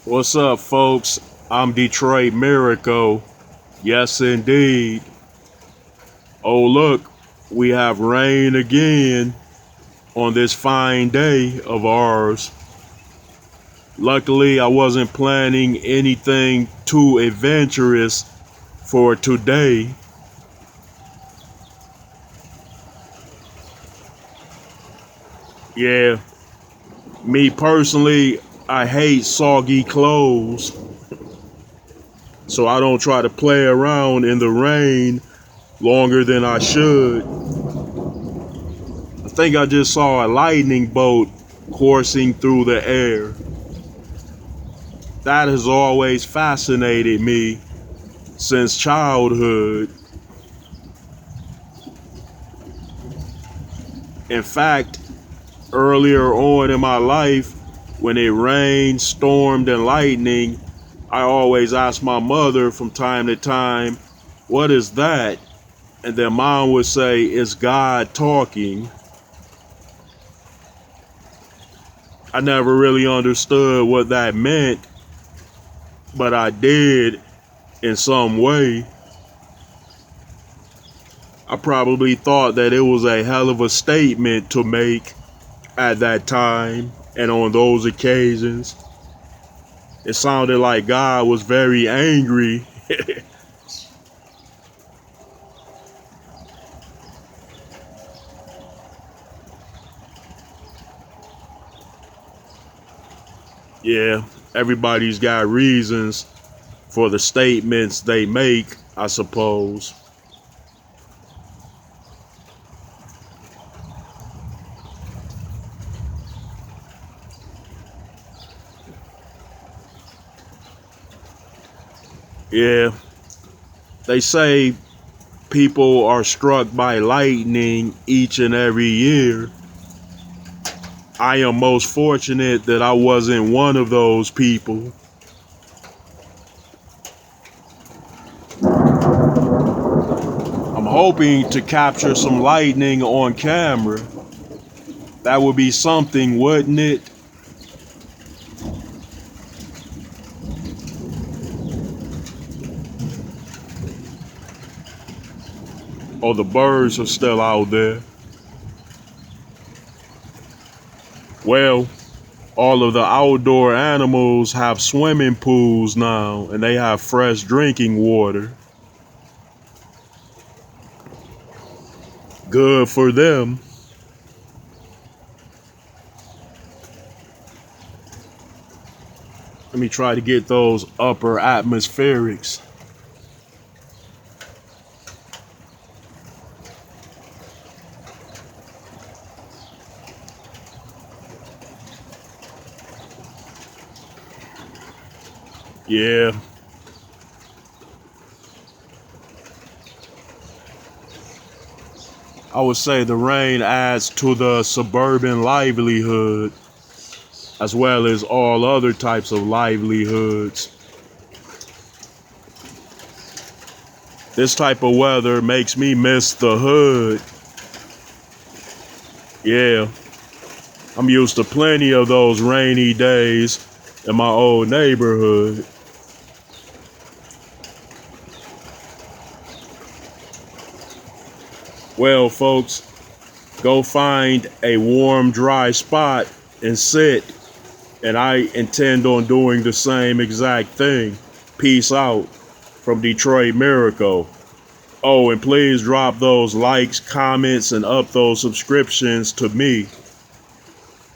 What's up, folks? I'm Detroit Miracle. Yes, indeed. Oh, look, we have rain again on this fine day of ours. Luckily, I wasn't planning anything too adventurous for today. Yeah, me personally, I hate soggy clothes, so I don't try to play around in the rain longer than I should. I think I just saw a lightning bolt coursing through the air. That has always fascinated me since childhood. In fact, earlier on in my life, when it rained, stormed, and lightning, I always asked my mother from time to time, "What is that?" And then mom would say, "It's God talking." I never really understood what that meant, but I did in some way. I probably thought that it was a hell of a statement to make at that time and on those occasions. It sounded like God was very angry. Yeah, everybody's got reasons for the statements they make, I suppose. Yeah, they say people are struck by lightning each and every year. I am most fortunate that I wasn't one of those people. I'm hoping to capture some lightning on camera. That would be something, wouldn't it? Oh, the birds are still out there. Well, all of the outdoor animals have swimming pools now, and they have fresh drinking water. Good for them. Let me try to get those upper atmospherics. Yeah. I would say the rain adds to the suburban livelihood as well as all other types of livelihoods. This type of weather makes me miss the hood. Yeah, I'm used to plenty of those rainy days in my old neighborhood. Well, folks, go find a warm, dry spot and sit. And I intend on doing the same exact thing. Peace out from Detroit Miracle. Oh, and please drop those likes, comments, and up those subscriptions to me.